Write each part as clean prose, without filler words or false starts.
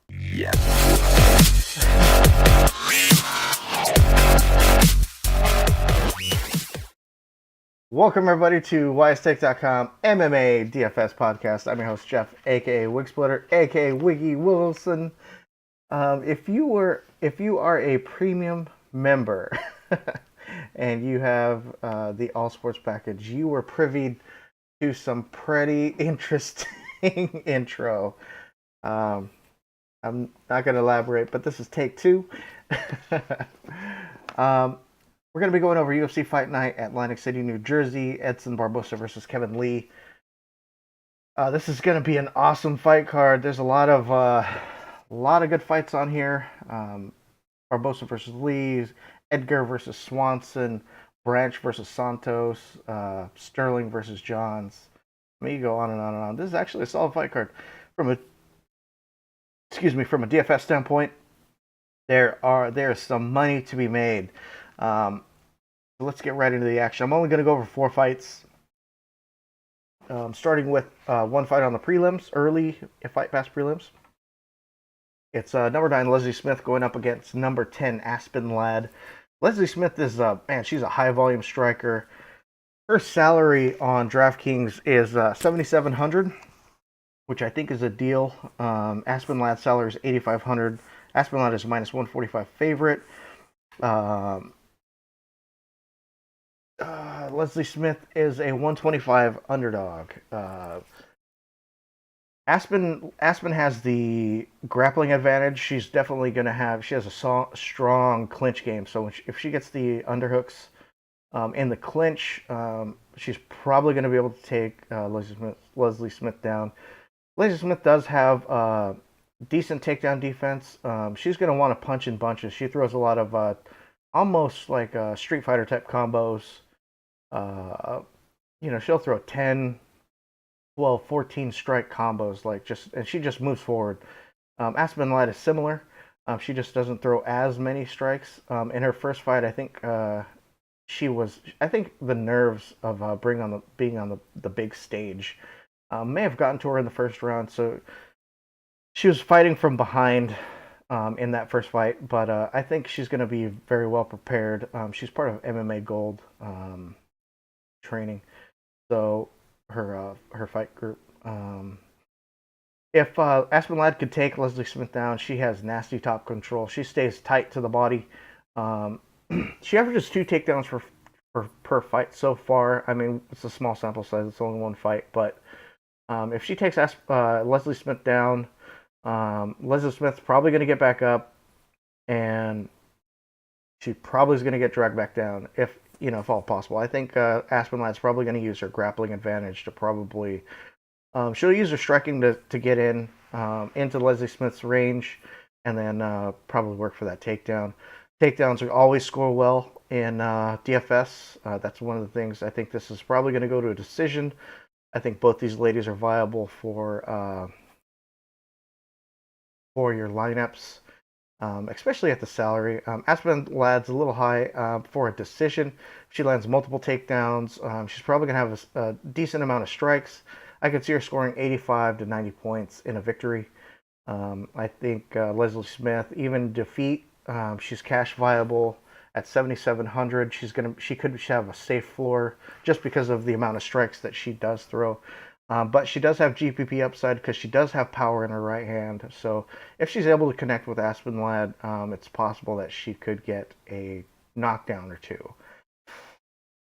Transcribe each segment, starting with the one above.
Yeah. Welcome everybody to WiseTech.com MMA DFS podcast. I'm your host Jeff, aka Wigsplitter, aka Wiggy Wiggleson. If you are a premium member and you have the All Sports package, you were privy to some pretty interesting intro. Um, I'm not going to elaborate, but this is take two. um, we're going to be going over UFC Fight Night at Atlantic City, New Jersey. Edson Barboza versus Kevin Lee. This is going to be an awesome fight card. There's a lot of good fights on here. Barboza versus Lee, Edgar versus Swanson, Branch versus Santos, Sterling versus Johns. I mean, you go on and on and on. This is actually a solid fight card. From a DFS standpoint, there is some money to be made. So let's get right into the action. I'm only going to go over 4 fights. Starting with one fight on the prelims, early fight past prelims. It's number 9 Leslie Smith going up against number 10 Aspen Ladd. Leslie Smith is she's a high volume striker. Her salary on DraftKings is $7,700, which I think is a deal. Aspen Ladd's salary is $8,500. Aspen Ladd is minus 145 favorite. Leslie Smith is a 125 underdog. Aspen has the grappling advantage. She's definitely going to have. She has a strong clinch game. So if she gets the underhooks in the clinch, she's probably going to be able to take Leslie Smith down. Leslie Smith does have decent takedown defense. She's going to want to punch in bunches. She throws a lot of almost like Street Fighter type combos. She'll throw 10, 12, 14 strike combos, and she just moves forward. Aspen Ladd is similar. She just doesn't throw as many strikes. In her first fight, I think the nerves of being on the big stage may have gotten to her in the first round. So she was fighting from behind in that first fight, but I think she's going to be very well prepared. She's part of MMA Gold training, so her fight group. If Aspen Ladd could take Leslie Smith down, she has nasty top control. She stays tight to the body. She averages 2 takedowns per fight so far. I mean, it's a small sample size. It's only one fight, but if she takes Leslie Smith down, Leslie Smith's probably going to get back up, and she probably is going to get dragged back down if all possible. I think Aspen Ladd's probably going to use her grappling advantage to probably. She'll use her striking to get into Leslie Smith's range, and then probably work for that takedown. Takedowns are always score well in DFS. That's one of the things. I think this is probably going to go to a decision. I think both these ladies are viable for your lineups. Especially at the salary. Aspen Ladd's a little high for a decision. She lands multiple takedowns. She's probably going to have a decent amount of strikes. I could see her scoring 85 to 90 points in a victory. I think Leslie Smith, even defeat, she's cash viable at 7,700. She could have a safe floor just because of the amount of strikes that she does throw. But she does have GPP upside because she does have power in her right hand. So if she's able to connect with Aspen Ladd, it's possible that she could get a knockdown or two.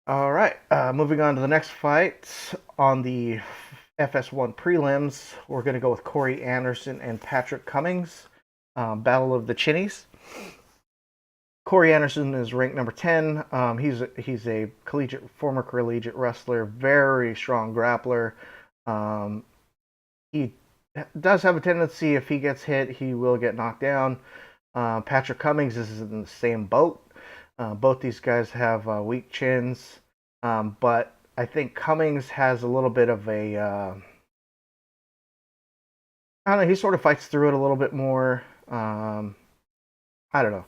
All right, moving on to the next fight on the FS1 prelims. We're going to go with Corey Anderson and Patrick Cummings. Battle of the Chinnies. Corey Anderson is ranked number 10. He's a former collegiate wrestler, very strong grappler. He does have a tendency, if he gets hit, he will get knocked down. Patrick Cummings is in the same boat. Both these guys have weak chins, but I think Cummings has a little bit of a I don't know, he sort of fights through it a little bit more. I don't know.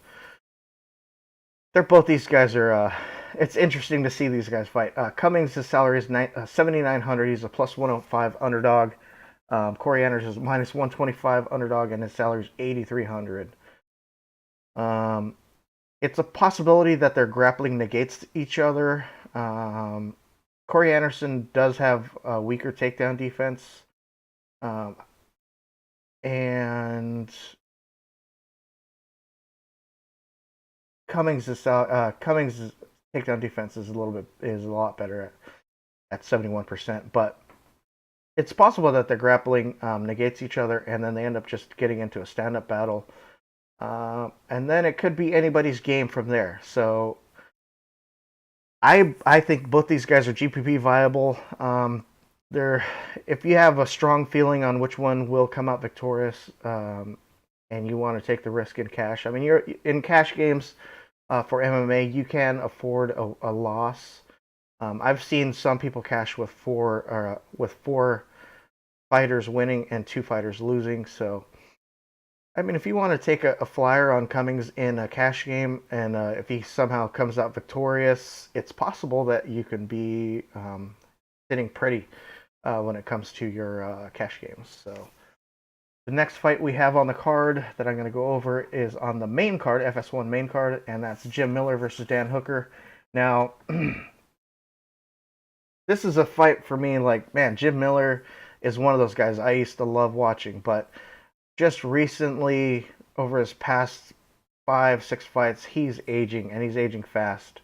These guys are it's interesting to see these guys fight. Cummings' salary is $7,900. He's a plus 105 underdog. Corey Anderson is minus 125 underdog, and his salary is 8,300. Um, it's a possibility that their grappling negates each other. Um, Corey Anderson does have a weaker takedown defense, um, and Cummings' takedown defense is a lot better at 71%. But it's possible that their grappling negates each other, and then they end up just getting into a stand-up battle, and then it could be anybody's game from there. So I think both these guys are GPP viable. They're If you have a strong feeling on which one will come out victorious, and you want to take the risk in cash. I mean, you're in cash games for MMA, you can afford a loss. I've seen some people cash with four fighters winning and two fighters losing. So, I mean, if you want to take a flyer on Cummings in a cash game, and if he somehow comes out victorious, it's possible that you can be sitting pretty when it comes to your cash games. So. The next fight we have on the card that I'm going to go over is on the main card, FS1 main card, and that's Jim Miller versus Dan Hooker. Now, this is a fight for me, like, man, Jim Miller is one of those guys I used to love watching, but just recently, over his past 5, 6 fights, he's aging, and he's aging fast.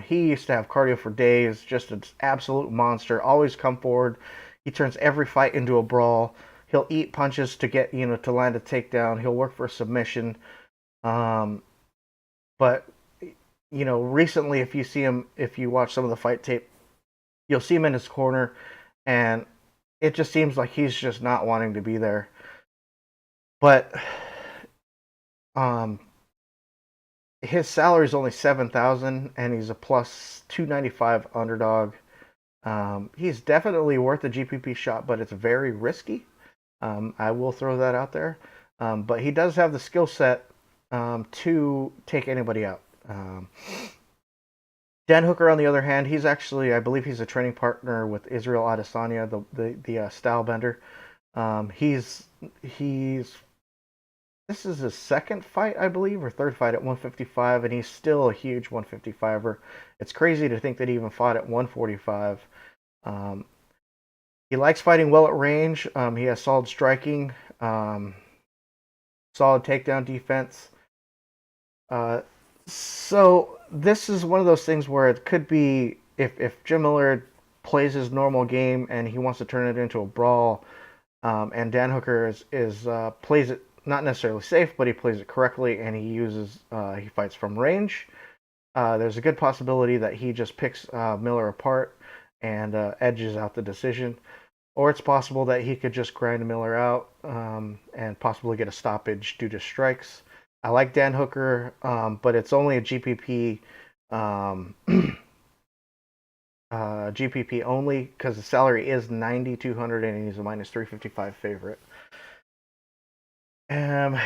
He used to have cardio for days, just an absolute monster, always come forward. He turns every fight into a brawl. He'll eat punches to get, to land a takedown. He'll work for a submission. Um, but recently, if you watch some of the fight tape, you'll see him in his corner, and it just seems like he's just not wanting to be there. But um, his salary is only 7,000, and he's a plus 295 underdog. He's definitely worth a GPP shot, but it's very risky. I will throw that out there. But he does have the skill set to take anybody out. Dan Hooker, on the other hand, he's actually, I believe he's a training partner with Israel Adesanya, the style bender. He's This is his second fight, I believe, or third fight at 155, and he's still a huge 155er. It's crazy to think that he even fought at 145. Um, he likes fighting well at range. He has solid striking, solid takedown defense. So this is one of those things where it could be, if Jim Miller plays his normal game and he wants to turn it into a brawl, and Dan Hooker plays it not necessarily safe, but he plays it correctly, and he fights from range. There's a good possibility that he just picks Miller apart and edges out the decision. Or it's possible that he could just grind Miller out and possibly get a stoppage due to strikes. I like Dan Hooker, but it's only a GPP GPP only because the salary is 9,200 and he's a minus 355 favorite. And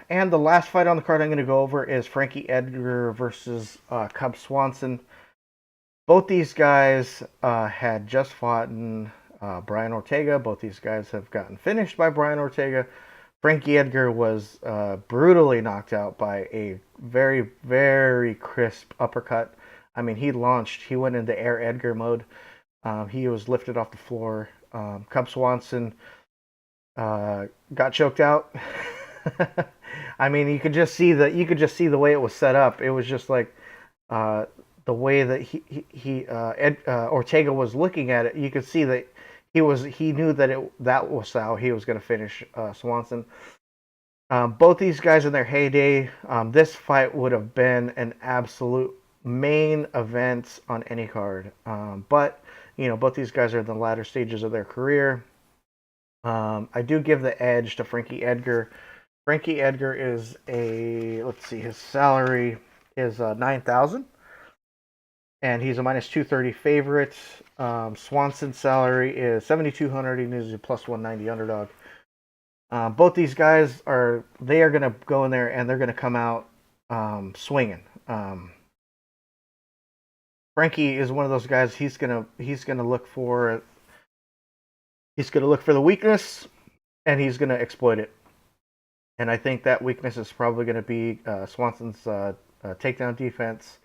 the last fight on the card I'm going to go over is Frankie Edgar versus Cub Swanson. Both these guys had just fought Brian Ortega. Both these guys have gotten finished by Brian Ortega. Frankie Edgar was brutally knocked out by a very, very crisp uppercut. I mean, he went into Air Edgar mode. He was lifted off the floor. Cub Swanson got choked out. I mean, you could just see the way it was set up. It was just like the way that Ortega was looking at it. You could see that he knew that was how he was going to finish Swanson. Both these guys in their heyday, this fight would have been an absolute main event on any card. But both these guys are in the latter stages of their career. I do give the edge to Frankie Edgar. Frankie Edgar is his salary is 9,000, and he's a minus 230 favorite. Swanson's salary is 7,200, and he's a plus 190 underdog. Both these guys are going to go in there and they're going to come out swinging. Frankie is one of those guys. He's gonna look for He's going to look for the weakness and he's going to exploit it. And I think that weakness is probably going to be Swanson's takedown defense.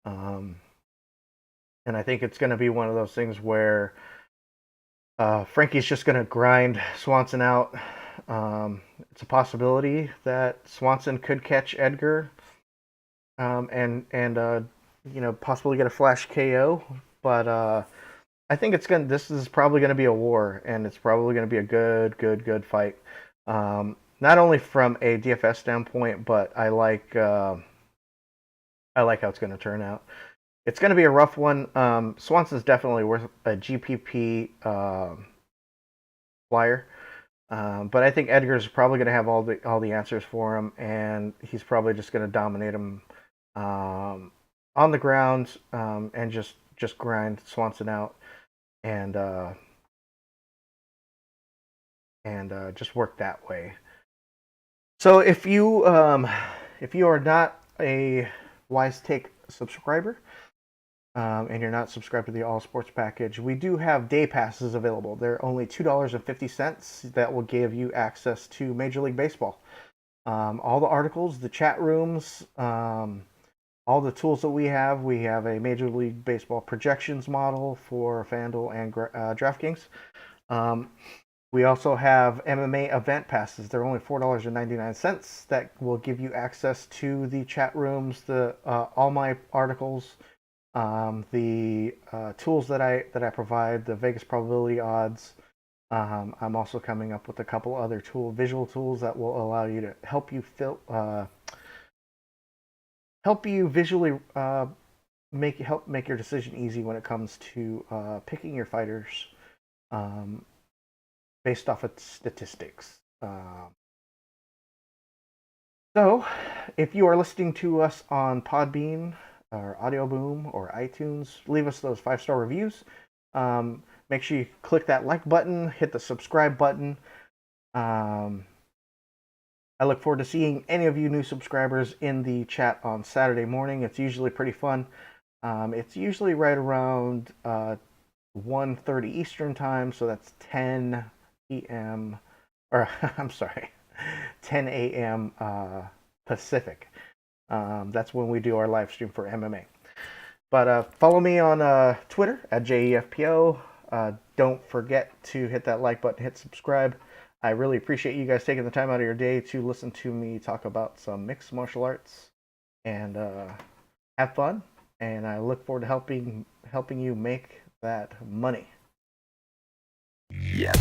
And I think it's going to be one of those things where Frankie's just going to grind Swanson out. It's a possibility that Swanson could catch Edgar and possibly get a flash KO. But I think this is probably going to be a war, and it's probably going to be a good fight. Not only from a DFS standpoint, but I like how it's going to turn out. It's going to be a rough one. Swanson's definitely worth a GPP flyer, but I think Edgar's probably going to have all the answers for him, and he's probably just going to dominate him on the ground and just grind Swanson out and just work that way. So if you are not a Wise Take subscriber, and you're not subscribed to the All Sports package, we do have day passes available. They're only $2.50. That will give you access to Major League Baseball. All the articles, the chat rooms, all the tools that we have. We have a Major League Baseball projections model for FanDuel and DraftKings. We also have MMA event passes. They're only $4.99. That will give you access to the chat rooms, all my articles, the tools that I provide, the Vegas probability odds. I'm also coming up with a couple other visual tools that will allow you to help you visually make your decision easy when it comes to picking your fighters based off of statistics. So, if you are listening to us on Podbean or Audio Boom or iTunes, leave us those 5-star reviews. Make sure you click that like button, hit the subscribe button. I look forward to seeing any of you new subscribers in the chat on Saturday morning. It's usually pretty fun. It's usually right around 1:30 Eastern time, so that's 10 p.m. or I'm sorry, 10 a.m. Pacific. That's when we do our live stream for MMA. But follow me on Twitter at JEFPO. Don't forget to hit that like button, hit subscribe. I really appreciate you guys taking the time out of your day to listen to me talk about some mixed martial arts and have fun. And I look forward to helping you make that money. Yeah.